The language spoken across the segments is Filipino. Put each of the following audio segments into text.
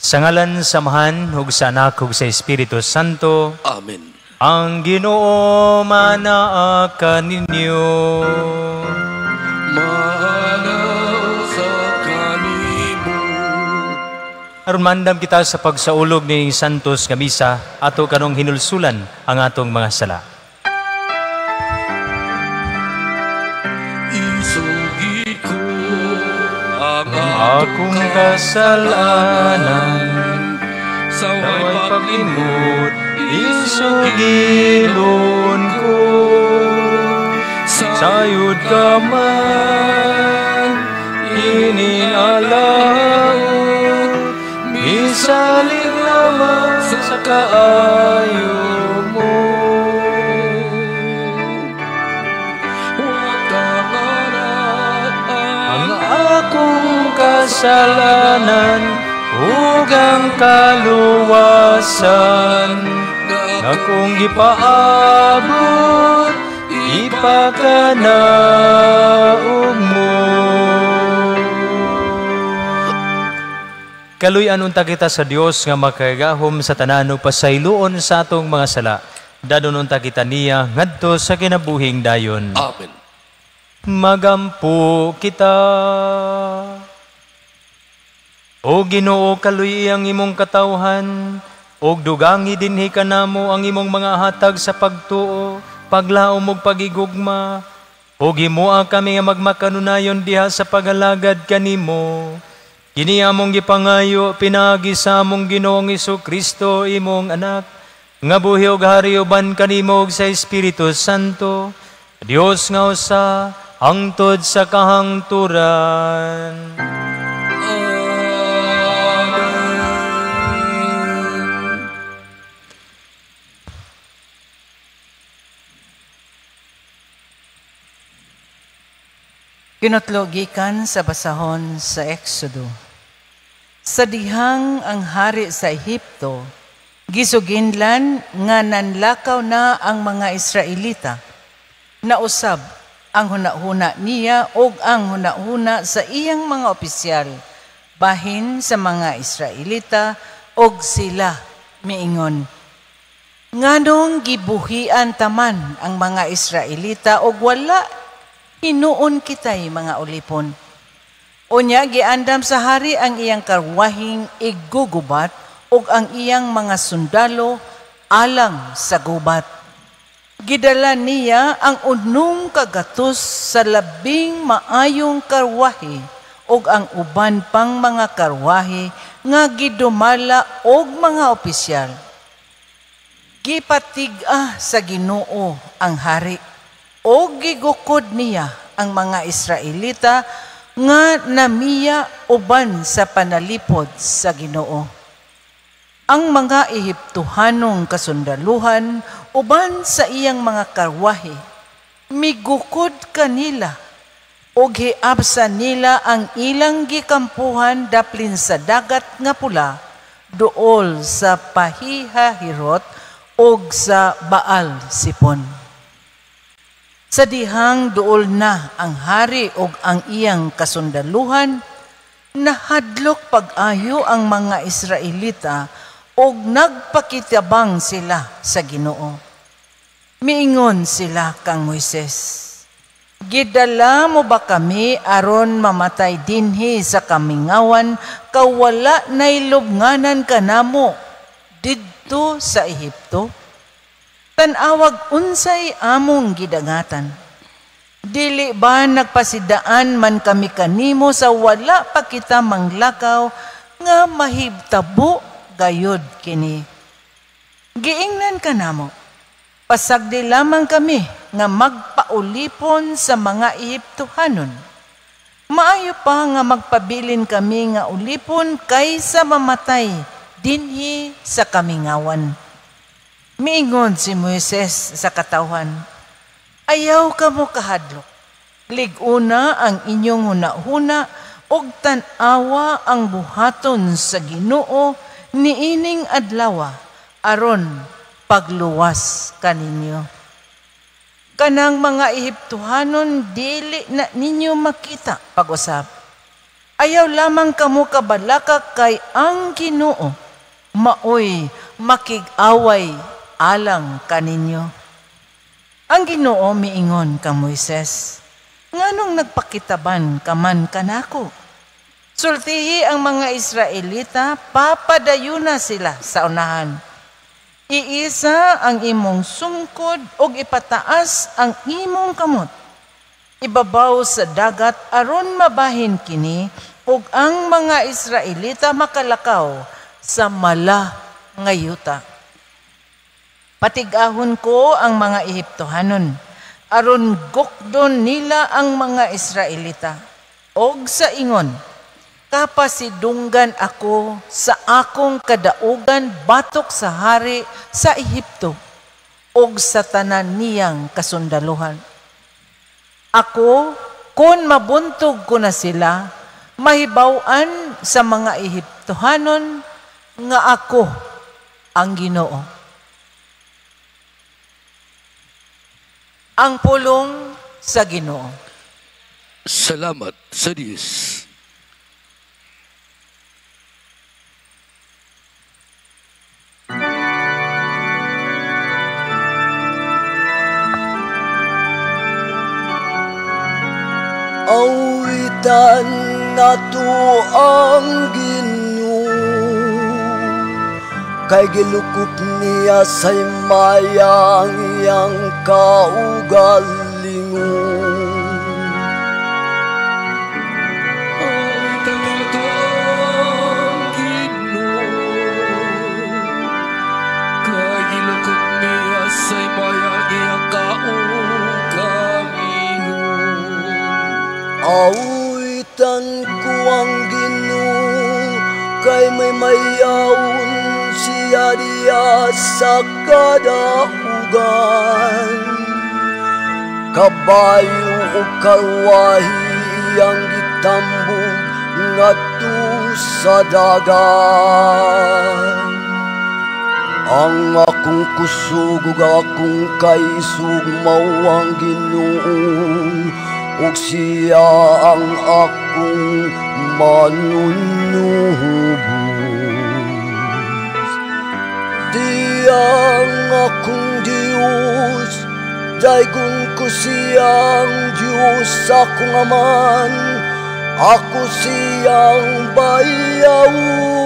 Sa ngalan samahan, hug sa anak, hug sa Espiritu Santo. Amen. Ang Ginoo manaa kaninyo. Maanaw sa kanimo. Aron mandam kita sa pagsaulog ni Santos nga misa, ato kanong hinulsulan ang atong mga sala. Isugid ko ang Akong kasalanan, sa naway way paglimot, isugilon ko. Sayod ka man, inialaon, isalig lamang sa kaayo mo. Ang akong kasalanan, ug ang kaluwasan, akong gipaabot, ipakanaog mo. Kaluy-an unta kita sa Dios nga makagahom sa tanan ug pasayloon sa atong mga sala. Dadon unta kita niya ngadto sa kinabuhing dayon. Amen. Magampo kita. O Ginoo, kaluy ang imong katawhan, og dugangi dinhi kanamo ang imong mga hatag sa pagtuo, paglaom ug pagigugma, og himoa kami nga magmakanunayon diha sa pagalagad kanimo. Kini among gipangayo pinagi sa among Ginoong Jesu-Kristo imong anak, nga buhi ug hari uban kanimo ug sa Espiritu Santo, Dios nga usa hangtod sa kahangturan. Kinatlogikan sa basahon sa Exodo. Sa dihang ang hari sa Ehipto, gisuginlan nga nanlakaw na ang mga Israelita. Nausab ang hunahuna niya o ang hunahuna sa iyang mga opisyal, bahin sa mga Israelita og sila miingon. Nganong gibuhian taman ang mga Israelita og wala hinuon kitay mga ulipon. Unya giandam sa hari ang iyang karwahing igugubat ug ang iyang mga sundalo alang sa gubat. Gidala niya ang unong kagatos sa labing maayong karwahe ug ang uban pang mga karwahe nga gidumala og mga opisyal. Gipatig-a sa Ginoo ang hari o gigukod niya ang mga Israelita nga namiya uban sa panalipod sa Ginoo. Ang mga Ehiptohanong kasundaluhan uban sa iyang mga karwahe, migukod kanila o giabsa nila ang ilang gikampuhan daplin sa dagat nga pula, duol sa Pahihahirot o sa Baal Sipon. Sa dihang duol na ang hari ug ang iyang kasundaluhan, nahadlok pag-ayo ang mga Israelita ug nagpakitabang sila sa Ginoo. Miingon sila kang Moises, "Gidala mo ba kami aron mamatay dinhi sa kamingawan kawala nay lubnganan kanamo didto sa Ehipto? Tanawag unsay among gidangatan. Dili ba nagpasidaan man kami kanimo sa wala pa kita manglakaw nga mahibtabo gayod kini. Giingnan kanamo, pasagdi lamang kami nga magpaulipon sa mga Ehiptohanon. Maayo pa nga magpabilin kami nga ulipon kaysa mamatay dinhi sa kamingawan." Miingon si Moises sa katawhan, "Ayaw ka mo kahadlok. Liguna ang inyong hunahuna og tan-awa ang buhaton sa Ginoo niining adlaw aron pagluwas kaninyo. Kanang mga Ehiptohanon dili na ninyo makita pag-usap. Ayaw lamang kamo kabalaka kay ang Ginoo, maoy makig-away alang kaninyo. Ang Ginoo miingon ka Moises, nganong nagpakitaban ka man kanako? Sultihi ang mga Israelita, papadayuna sila sa unahan. Iisa ang imong sungkod o ipataas ang imong kamot. Ibabaw sa dagat aron mabahin kini ug ang mga Israelita makalakaw sa mala nga yuta. Patigahon ko ang mga Ehiptohanon aron gukdon nila ang mga Israelita og sa ingon kapasidunggan ako sa akong kadaugan batok sa hari sa Ehipto og sa tanan niyang kasundaluhan. Ako, kung mabuntog ko na sila, mahibaw-an sa mga Ehiptohanon nga ako ang Ginoo. Ang pulong sa Ginoo. Salamat sa Diyos. Awitan nato ang Ginoo, kay gilukop niya sa mayang iyang kaugalingon. Awitan nato ang Ginoo, kay gilukop niya sa mayang iyang kaugalingon. Awitan ko ang Ginoo, kay may mayawon siya diya sa kadaugan. Kabayo o karwahi ang gitambog ngadto sa dagat. Ang akong kusog ug akong kaisog mao ang Ginoo, ug siya ang akong manunubos. Diyang akong Diyos, daygon ko siyang Diyos akong aman, ako siyang bayawon.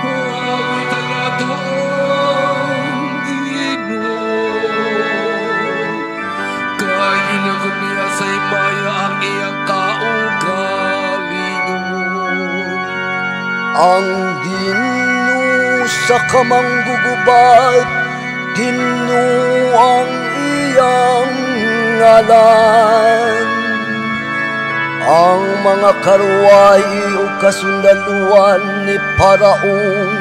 Awitan nato ang Ginoo, kay gilukop niya sa imaya ang iyang kaugalingon. Ang Ginoo sa kamanggugubat, Ginoo ang iyang ngalan. Ang mga karwahi o kasundaluan ni Paraon,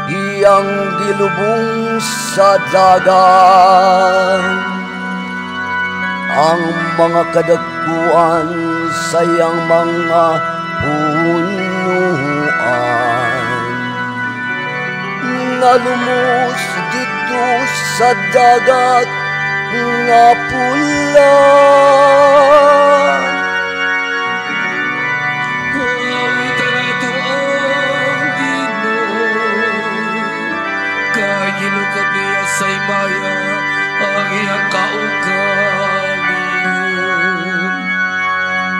iyang gilubong sa dagat. Ang mga kadagkuan sa iyang mga punuan, nalumos dito sa dagat nga pula. Awitan nato ang Ginoo, kay gilukop niya sa imaya ang iyang kaugalingon.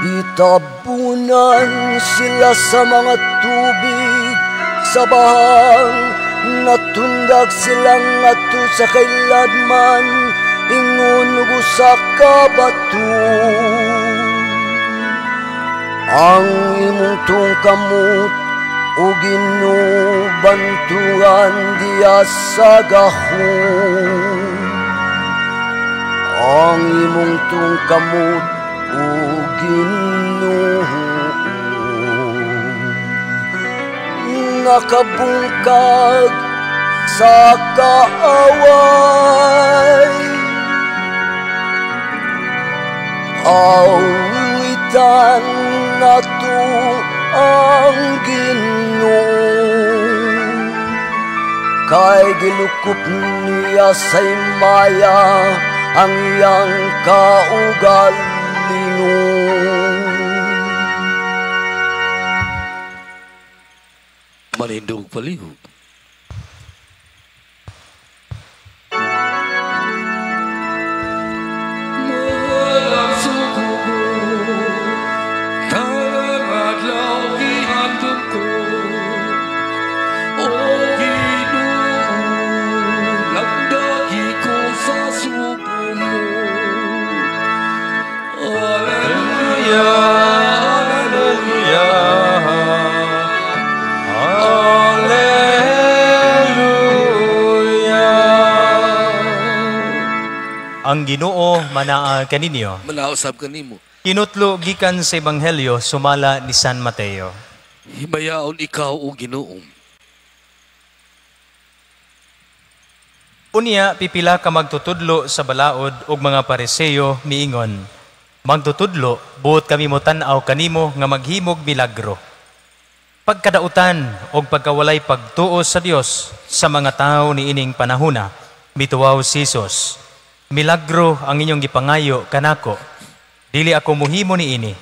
Itabunan sila sa mga tubig sa bahang, natundag silang ato sa kailadman, ingon ug sa kabato. Ang imong tungkamot o Ginoo bantuan diya sa gahom. Ang imong tungkamot o Ginoo nakabungkag sa kaaway. Awitan nato ang Ginoo, kay gilukop niya sa imaya ang iyang kaugalingon. manindog palihog. Walang suko ko, tangadlaw gihandog ko. O Ginoo, lagdagi ko sa suko mo. Hallelujah. Ang Ginoo manaa kaninyo. Manausap kanimo. Kinutlo gikan sa Ebanghelyo sumala ni San Mateo. Himayaon ikaw o Ginoo. Unya pipila ka magtutudlo sa balaod ug mga Pariseo miingon. Magtutudlo buot kami mo tan-aw kanimo nga maghimog milagro. Pagkadautan og pagkawalay pagtuo sa Dios sa mga tawo ni ining panahona, mituwaw si Jesus. Milagro ang inyong gipangayo kanako. Dili ako muhimo ni ini.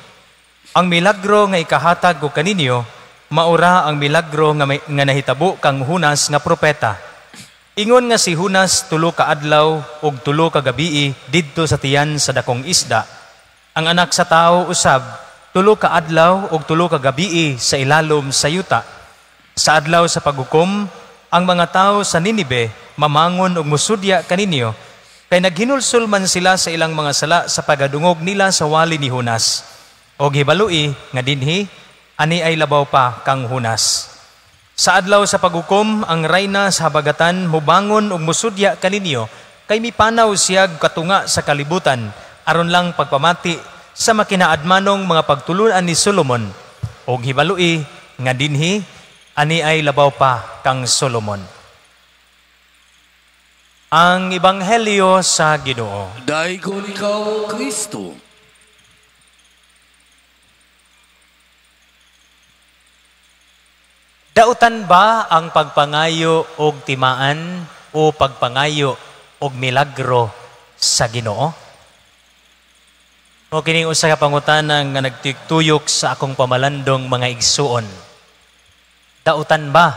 Ang milagro nga ikahatag ko kaninyo, maura ang milagro nga nahitabo kang Hunas nga propeta. Ingon nga si Hunas tulo ka adlaw ug tulo ka gabii didto sa tiyan sa dakong isda. Ang anak sa tao usab tulo ka adlaw ug tulo ka gabii sa ilalom sa yuta. Sa adlaw sa paghukom, ang mga tao sa Ninibe mamangon ug musudya kaninyo. Kay naghinulsol man sila sa ilang mga sala sa pagadungog nila sa wali ni Hunas. O hibalui nga dinhi, ani ay labaw pa kang Hunas. Sa adlaw sa paghukom, ang rayna sa habagatan mubangon ug musudya kaninyo, kay mipanaw siyag katunga sa kalibutan, aron lang pagpamati sa makinaadmanong mga pagtulunan ni Solomon. O hibalui nga dinhi, ani ay labaw pa kang Solomon. Ang Ebanghelyo sa Ginoo. Dayon ikaw, Kristo. Dautan ba ang pagpangayo og timaan o pagpangayo og milagro sa Ginoo? O kining usa ka pangutana nga nagtuyok sa akong pamalandong mga igsuon. Dautan ba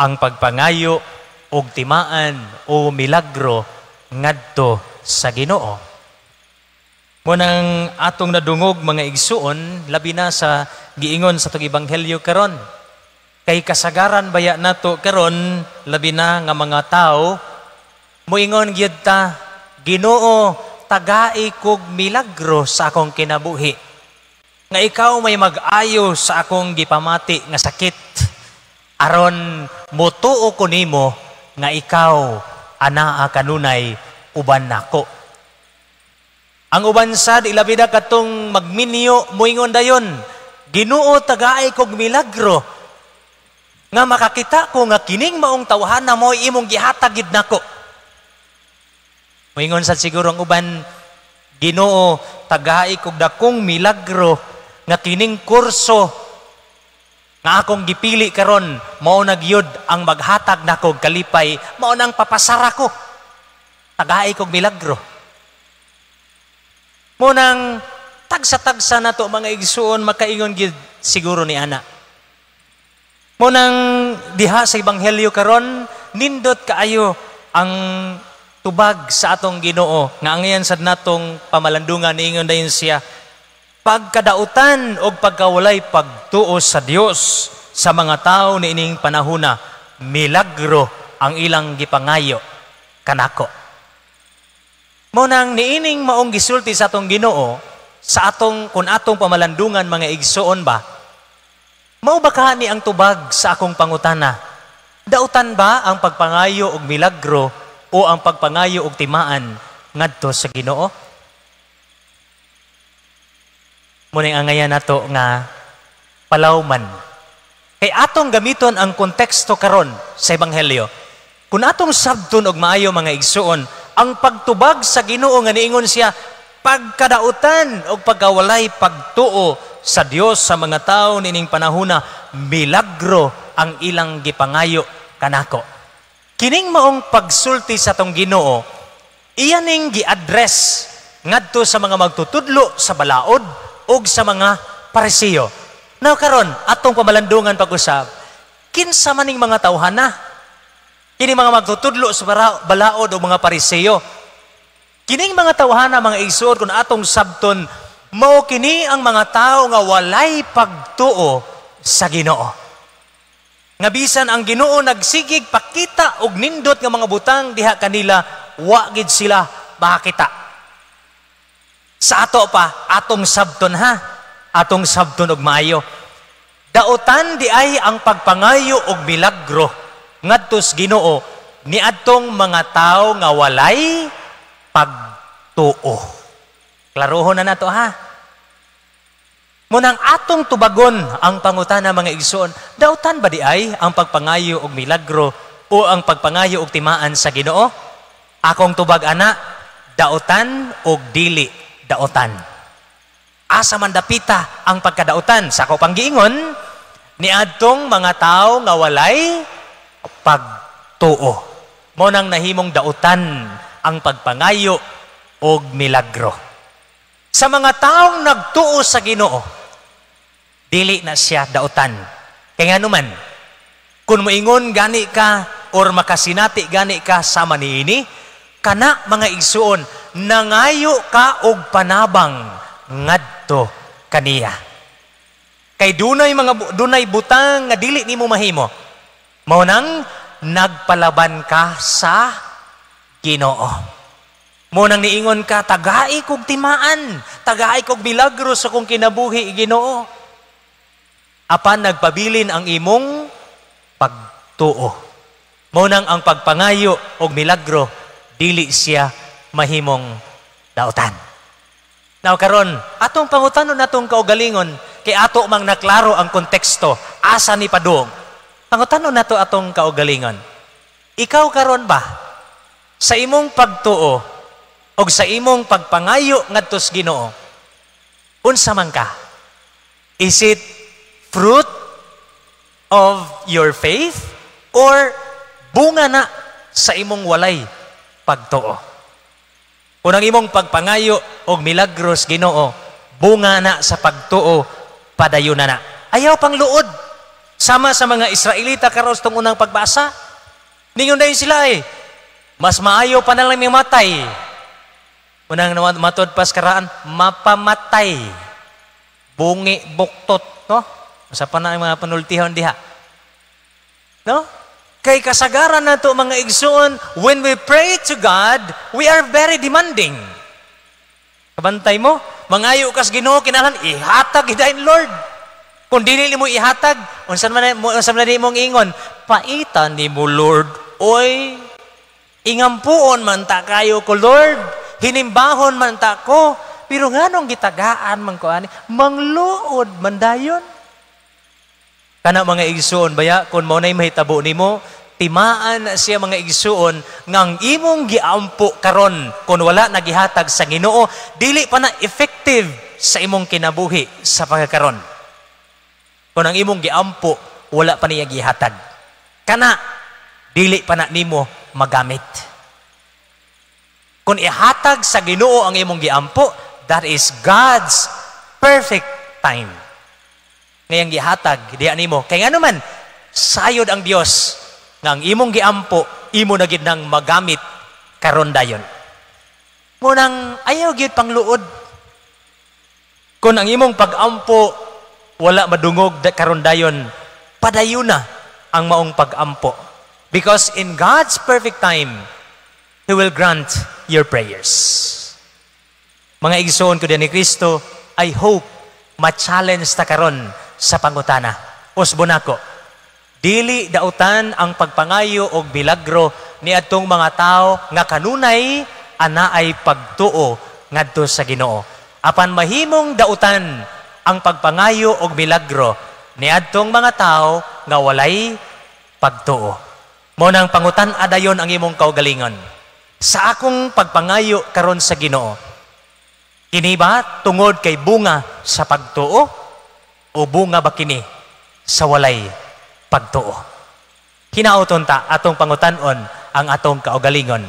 ang pagpangayo og timaan o milagro ngadto sa Ginoo? Munang atong nadungog mga igsuon, labi na sa giingon sa tong Ebanghelyo karon. Kay kasagaran baya nato karon, labi na nga mga tao, muingon gyud ta, Ginoo, tagai kog milagro sa akong kinabuhi. Nga ikaw may mag-ayo sa akong gipamati nga sakit. Aron motuo ko nimo nga ikaw anaa kanunay uban nako. Ang uban sad ilabida katong magminyo moingon dayon, Ginoo tagaay kog milagro nga makakita ko nga kining maong tawhana mo imong gihatag gid nako. Moingon sad siguro ang uban, Ginoo tagaay kog dakong milagro nga kining kurso nga akong gipili karon mao nagyud ang maghatag nako kalipay, mao nang papasara ko. Tagaay kog milagro. Mo nang tagsa-tagsa nato mga igsuon makaingon gyud siguro ni ana. Mo nang diha sa Ebanghelyo karon nindot kaayo ang tubag sa atong Ginoo nga angayan sad natong pamalandungan niingon dayon siya, pagkadautan o pagkawalay pagtuo sa Dios sa mga tao ni ining panahona, milagro ang ilang gipangayo kanako. Mo nang niining maong gisulti sa atong Ginoo sa atong kun atong pamalandungan mga igsuon ba, mao ba ni ang tubag sa akong pangutana? Dautan ba ang pagpangayo og milagro o ang pagpangayo og timaan ngadto sa Ginoo? Muning angayan nato nga palawman. Kay atong gamiton ang konteksto karon sa Ebanghelyo. Kung atong sabton og maayo mga igsuon, ang pagtubag sa Ginoo nga niingon siya, pagkadautan og pagkawalay pagtuo sa Dios sa mga tawo nining panahona, milagro ang ilang gipangayo kanako. Kining maong pagsulti sa tong Ginoo, iyaning gi-address ngadto sa mga magtutudlo sa balaod og sa mga Pariseo. Now karon atong pamalandungan pag-usab, Kinsa maning mga tawhana? Kini mga magtutudlo sa balaod o mga Pariseo. Kining mga tawhana, mga igsoon, kung atong sabton, mao kini ang mga tao nga walay pagtuo sa Ginoo. Nga bisan ang Ginoo nagsigig pakita og nindot nga mga butang diha kanila, wa gid sila makakita. Sa ato pa, atong sabton ha, atong sabton og maayo. Dautan di ay ang pagpangayo og milagro ngadtos Ginoo ni adtong mga tao nga walay pagtuo. Klarohon na nato ha. Munang atong tubagon ang pangutana mga igsoon, dautan ba di ay ang pagpangayo og milagro o ang pagpangayo og timaan sa Ginoo? Akong tubag ana, dautan og dili dautan. Asa man dapita ang pagkadautan sa ako panggiingon ni adtong mga tao nga walay pagtuo. Mo nang nahimong dautan ang pagpangayo og milagro. Sa mga taong nagtuo sa Ginoo, dili na siya dautan. Kaya nga naman, kung moingon gani ka or makasinati gani ka sama niini, kana mga igsuon, nangayo ka og panabang ngadto kaniya. Kay dunay butang nga dili nimo mahimo. Mao nang nagpalaban ka sa Ginoo. Mo nang niingon ka, tagai kog timaan, tagai kog milagro sa kong kinabuhi Ginoo. Apan nagpabilin ang imong pagtuo. Mo nang ang pagpangayo og milagro dili siya mahimong dautan. Now karon, atong pangutanon natong kaugalingon kay ato mang naklaro ang konteksto asa ni padung. Pangutanon nato atong kaugalingon. Ikaw karon ba sa imong pagtuo o sa imong pagpangayo ngadto sa Ginoo, unsa man ka? Is it fruit of your faith or bunga na sa imong walay pagtuo? Kung ang imong pagpangayo og milagros Ginoo, bunga na sa pagtuo, padayon na. Ayaw pang luod. Sama sa mga Israelita karon sa unang pagbasa, ningon dayon sila mas maayo pa na lang matay. Unang matod pas karaan, mapamatay. Bungi, buktot, no? Sa pa na ang mga panultihon diha. No? Kay kasagaran na ito mga igsoon, when we pray to God, we are very demanding. Kabantay mo, mangayo kas Ginoo kinahanglan ihatag hidayon Lord. Kung dili mo ihatag, unsan man imong ingon, paitan nimo Lord, oy, ingampuon man ta kayo ko Lord, hinimbahon man ta ko, pero nganong gitagaan man ko ani, mangluod man dayon. Kana mga igsuon baya, kung mo na'y mahitabo nimo, timaan na siya mga igsuon, ngang imong giampo karon, kung wala nagihatag sa Ginoo, dili pa na effective sa imong kinabuhi sa pagkakaron. Kung ang imong giampo, wala pa niya gihatag. Kana, dili pa na nimo magamit. Kung ihatag sa Ginoo ang imong giampo, that is God's perfect time. Ngayang gihatag, diya nimo. Kaya nga naman, sayod ang Dios nga ang imong giampo, imo na gid nang magamit karon dayon. Munang ayaw gid pangluod. Kung ang imong pag-ampo wala madungog karon dayon, padayon na ang maong pag-ampo. Because in God's perfect time, He will grant your prayers. Mga igsoon ko din ni Kristo, I hope ma-challenge ta karon sa pangutana. Usbon ako, dili dautan ang pagpangayo og milagro ni adtong mga tao nga kanunay anaay pagtuo ngadto sa Ginoo. Apan mahimong dautan ang pagpangayo og milagro ni adtong mga tao nga walay pagtuo. Mo nang pangutan adayon ang imong kaugalingon. Sa akong pagpangayo karon sa Ginoo, kini ba tungod kay bunga sa pagtuo o bunga ba kini sa walay pagtuo? Hinauton ta atong pangutanon ang atong kaugalingon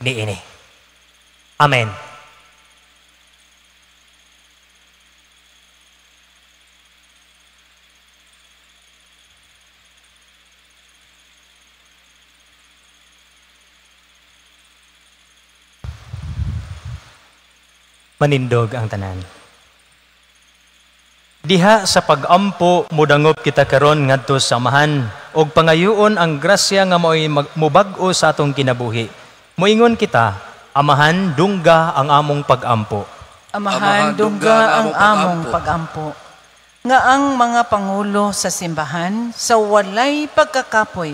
niini. Amen. Manindog ang tanan. Diha sa pag-ampo mudangop kita karon ngadto sa amahan og pangayoon ang grasya nga mo'y mubag-o sa atong kinabuhi. Moingon kita, amahan dungga ang among pag-ampo. Amahan dungga ang among pag-ampo. Nga ang mga pangulo sa simbahan sa walay pagkakapoy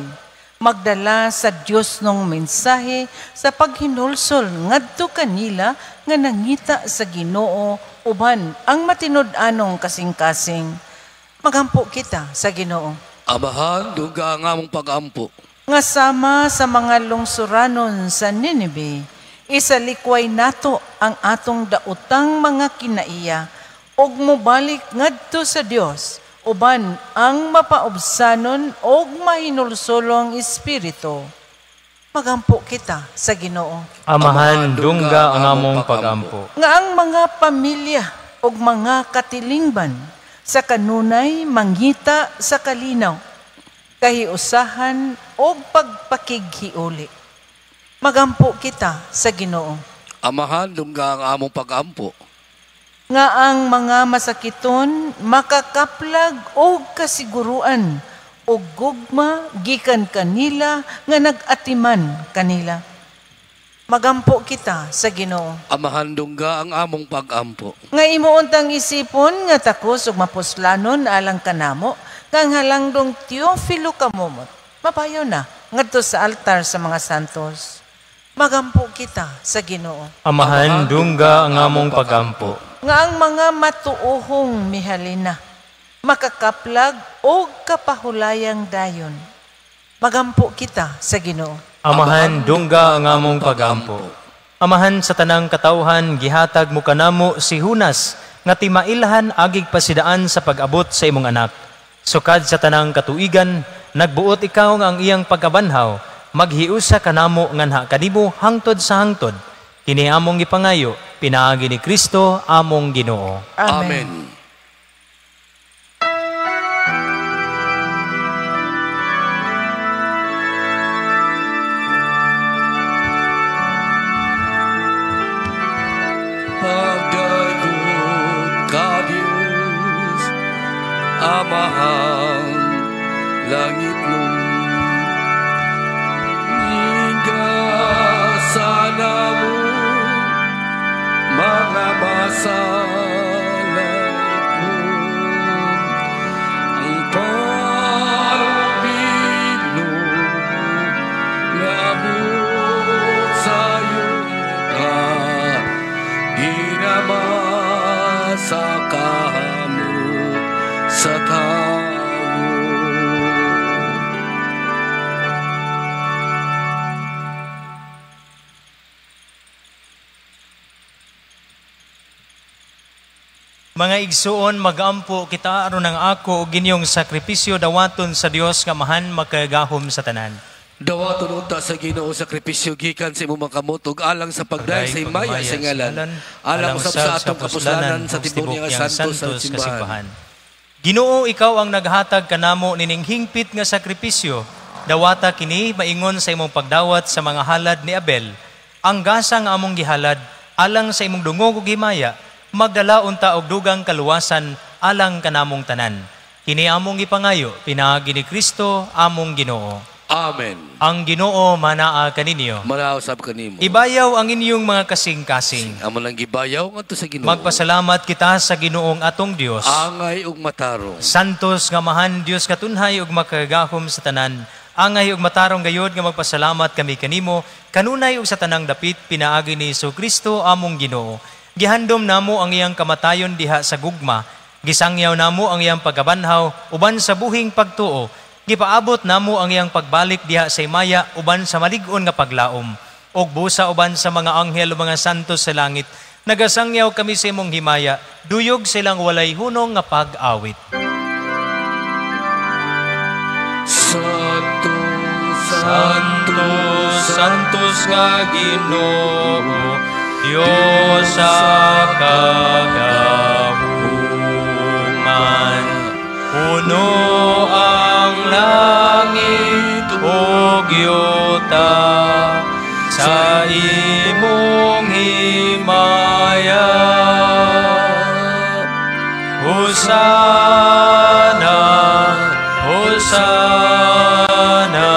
magdala sa Dios nung mensahe sa paghinulsol ngadto kanila nga nangita sa Ginoo uban ang matinud-anong kasing-kasing. Magampo kita sa Ginoo. Amahan, dungga ang among pag-ampo. Nga sama sa mga lungsuranon sa Ninive, isalikway nato ang atong daotang mga kinaiya ug mobalik ngadto sa Dios uban ang mapaubsanon og mahinulsolong espiritu. Magampo kita sa Ginoo. Amahan dungga ang among pag-ampo. Nga ang mga pamilya ug mga katilingban sa kanunay mangita sa kalinaw, kahiusahan og pagpakighiuli. Magampo kita sa Ginoo. Amahan, dungga ang among pag-ampo. Nga ang mga masakiton makakaplag og kasiguruan og gugma gikan kanila nga nag-atiman kanila. Magampo kita sa Ginoo. Amahan, dungga ang among pag-ampo. Nga imuuntang isipon nga takos ug mapuslanon alang kanamo kang halangdong Teofilo kamumot. Mapayo na ngadto sa altar sa mga santos. Magampo kita sa Ginoo. Amahan dungga ang among pag-ampo. Nga ang mga matuohong mihalina makakaplag o kapahulayang dayon. Magampo kita sa Ginoo. Amahan dungga ang among pag-ampo. Amahan sa tanang katawhan gihatag mo kanamo si Hunas nga timailhan agig pasidaan sa pag-abot sa imong anak. Sukad sa tanang katuigan nagbuot ikaw nga ang iyang pagkabanhaw maghiusa kanamo nganha kanimo hangtod sa hangtod. Kini among gipangayo pinaagi ni Kristo among Ginoo. Amen. Pagdagot ka Diyos, Amahang langit mo, hingga sana mo mga masalat mo, ang parubino labot sa'yo ka, ginamasa ka mo sa tao. Mga igsuon, magampo kita aron ang ako og ginyong sakripisyo dawaton sa Dios nga mahan makagahom sa tanan. Dawaton unta sa Ginoo sakripisyo gikan sa imong kamot ug alang sa pagdayeg sa himaya sa ngalan, alang usab sa atong kapuslanan sa tibuok nga santos sa simbahan. Ginoo, ikaw ang naghatag kanamo nining hingpit nga sakripisyo. Dawata kini maingon sa imong pagdawat sa mga halad ni Abel. Ang gasa nga among gihalad alang sa imong dungog ug himaya magdala unta og dugang kaluwasan alang kanamong tanan. Kini among gipangayo pinaagi ni Kristo among Ginoo. Amen. Ang Ginoo manaa kaninyo. Manausab kanimo. Ibayaw ang inyong mga kasing-kasing. Amo lang gibayaw ngadto sa Ginoo. Magpasalamat kita sa Ginoong atong Dios. Angay ug matarong. Santos nga mahan Dios katunhay ug makagahom sa tanan. Angay ug matarong gayod nga magpasalamat kami kanimo kanunay ug sa tanang dapit pinaagi ni Kristo among Ginoo. Gihandom namo ang iyang kamatayon diha sa gugma, gisangyaw namo ang iyang pagkabanhaw uban sa buhing pagtuo, gipaabot namo ang iyang pagbalik diha sa himaya uban sa malig-on nga paglaom, og busa uban sa mga anghel o mga santos sa langit. Nagasangyaw kami sa imong himaya, duyog silang walay hunong nga pag-awit. Santos, Santos, Santos nga Ginoo, Diyos sa kagahuman, puno ang langit o yuta, sa imong himaya Hosana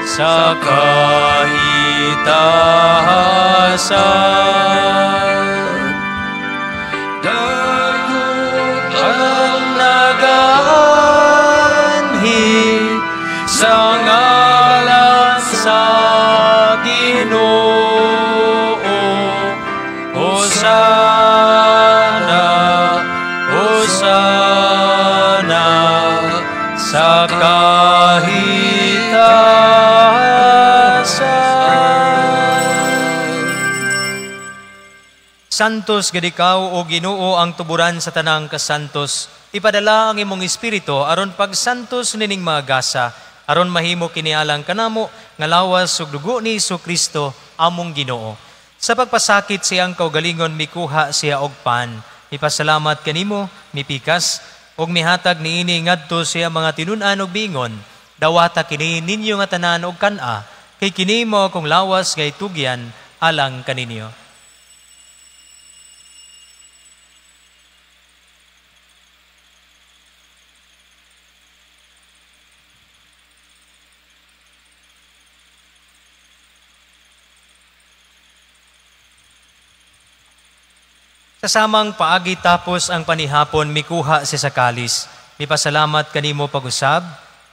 sa kahitasan. Dagod ang nagaanhi sa ngalan sa Ginoo. Hosana, Hosana sa kahitasan. Santos gadikaw o Ginoo ang tuburan sa tanang kasantos. Ipadala ang imong espiritu aron pag santos nining mga gasa, aron mahimo kinialang kanamo nga lawas ug dugo ni Jesucristo among Ginoo. Sa pagpasakit siyang kaugalingon mikuha siya og pan. Ipasalamat kanimo, mipikas ug mihatag niini ngadto siya mga tinun-an ug bingon. Dawata kini ninyo nga tanan og kan-a, kay kini mo kung lawas nga itugyan alang kaninyo. Kasamang paagi tapos ang panihapon mikuha si sa kalis. Mipasalamat kanimo pag-usab,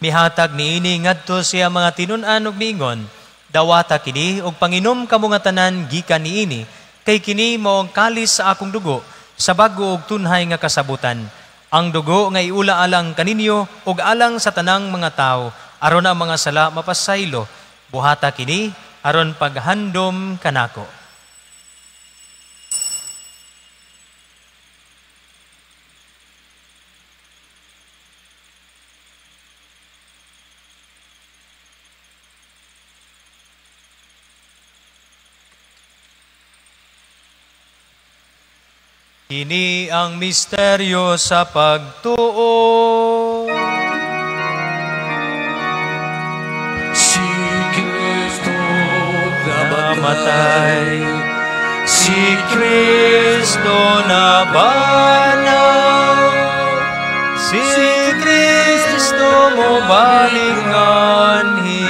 mihatag niini ngadto siya mga tinun-an ug mingon. Dawata kini og panginom kamo nga tanan gikan niini, kay kini mao ang kalis sa akong dugo, sa bag-o ug tunhay nga kasabutan. Ang dugo nga iula alang kaninyo ug alang sa tanang mga tawo, aron ang mga sala mapasaylo. Buhata kini aron paghandom kanako. Kini ang misteryo sa pagtuo. Si Kristo Namatay, si Kristo nabanaw, si Kristo mo balinganhi.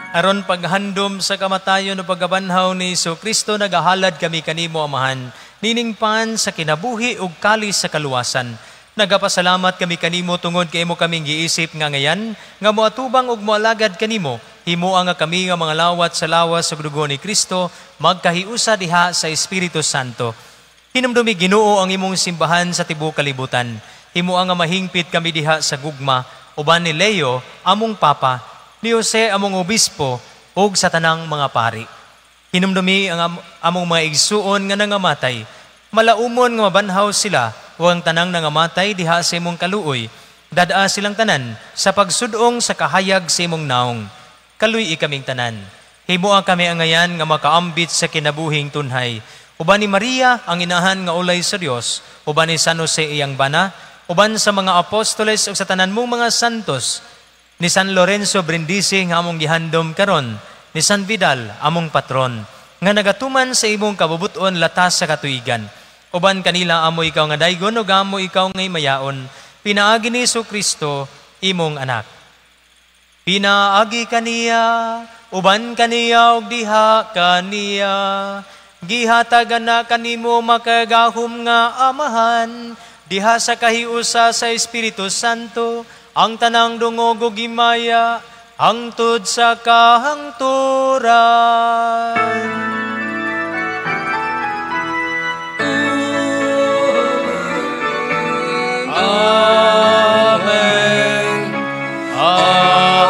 Aron paghandom sa kamatayon o pagkabanhaw ni Jesucristo, nagahalad kami kanimo, Amahan, nining pan sa kinabuhi ug kalis sa kaluwasan. Nagapasalamat kami kanimo tungod kay imo kaming giisip nga ngayan, nga moatubang ug moalagad kanimo, himuang nga kami nga mga lawat sa lawas ug dugo ni Kristo, magkahiusa diha sa Espiritu Santo. Hinumdumi Ginoo ang imong simbahan sa tibuok kalibutan. Himuang nga mahingpit kami diha sa gugma, uban ni Leo, among Papa, ni Jose among obispo, ug sa tanang mga pari. Hinumdumi ang among mga igsuon nga nangamatay. Malaumon nga mabanhaw sila, o ang tanang nangamatay diha sa imong kaluoy. Dadaa silang tanan sa pagsudong sa kahayag sa imong naong. Kaluy ikaming tanan. Himuang kami ang ngayan nga makaambit sa kinabuhing tunhay. Uban ni Maria ang inahan nga ulay sa Dios, uban ni San Jose iyang bana, uban sa mga apostoles ug sa tanan mong mga santos, ni San Lorenzo Brindisi nga among gihandom karon, ni San Vidal among patron, nga nagatuman sa imong kabubuton latas sa katuigan. Uban kanila amo ikaw nga daygon ug amo ikaw ngay mayaon, pinaagi ni Jesucristo imong anak. Pinaagi kaniya, uban kaniya ug diha kaniya, gihatagan na kanimo makagahom nga Amahan, diha sa kahiusa sa Espiritu Santo, ang tanang dungog ug himaya, hangtod sa kahangturan. Amen. Amen.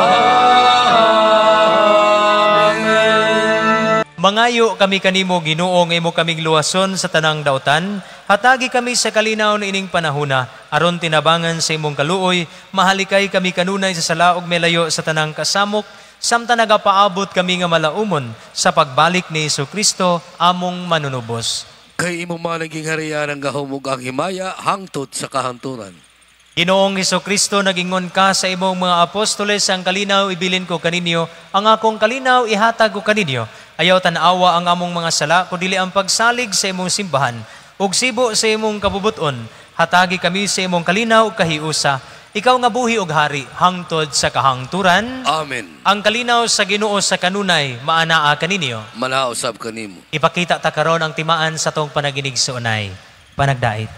Mangayo kami kanimo Ginoo nga imo kaming luwason sa tanang daotan, hatagi kami sa kalinaw na ining panahuna, aron tinabangan sa imong kaluoy, mahalikay kami kanunay sa sala ug melayo sa tanang kasamok, samtang nagapaabot kami nga malaumon sa pagbalik ni Jesucristo among manunubos. Kay imo man naging hariyan ang gahumog ang himaya, hangtod sa kahanturan. Ginoong Jesucristo, nagingon ka sa imong mga apostoles, ang kalinaw ibilin ko kaninyo, ang akong kalinaw ihatag ko kaninyo. Ayaw tanawa ang among mga sala, kundili ang pagsalig sa imong simbahan, ug sibo sa imong kabubuton. Hatagi kami sa imong kalinaw ug kahiusa. ikaw nga buhi og hari hangtod sa kahangturan. Amen. Ang kalinaw sa Ginoo sa kanunay maanaa kaninyo. Malausab kanimo. Ipakita ta karon ang timaan sa tong panaginig sa unay. Panagdait.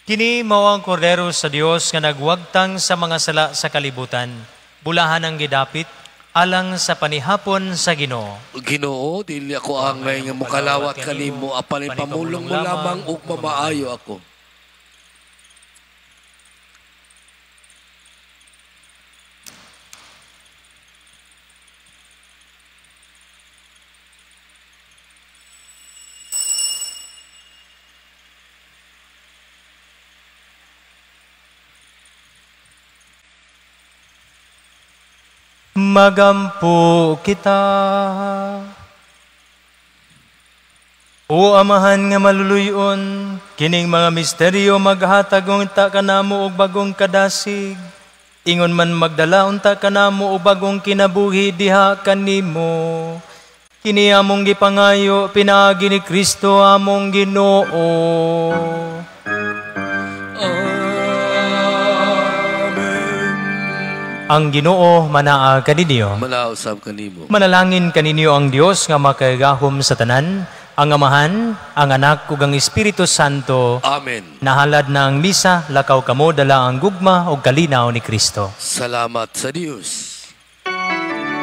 Kini mao ang kordero sa Dios nga nagwagtang sa mga sala sa kalibutan. Bulahan ang gidapit alang sa panihapon sa Ginoo. Ginoo, dili ako angay nga mokalawat kanimo apan ipamulong mo lamang ug mamaayo ako. Magampo kita. O Amahan nga maluluyon, kining mga misteryo maghatag unta kanamo og bagong kadasig. Ingon man magdala unta kanamo og bagong kinabuhi diha kanimo. Kini among gipangayo pinaagi ni Kristo among Ginoo. Ang Ginoo manaa kaninyo. Malausab kanimo. Manalangin kaninyo ang Dios nga makagahom sa tanan, ang Amahan, ang Anak ug ang Espiritu Santo. Amen. Nahalad na ang misa, lakaw kamo dala ang gugma ug kalinaw ni Kristo. Salamat sa Dios.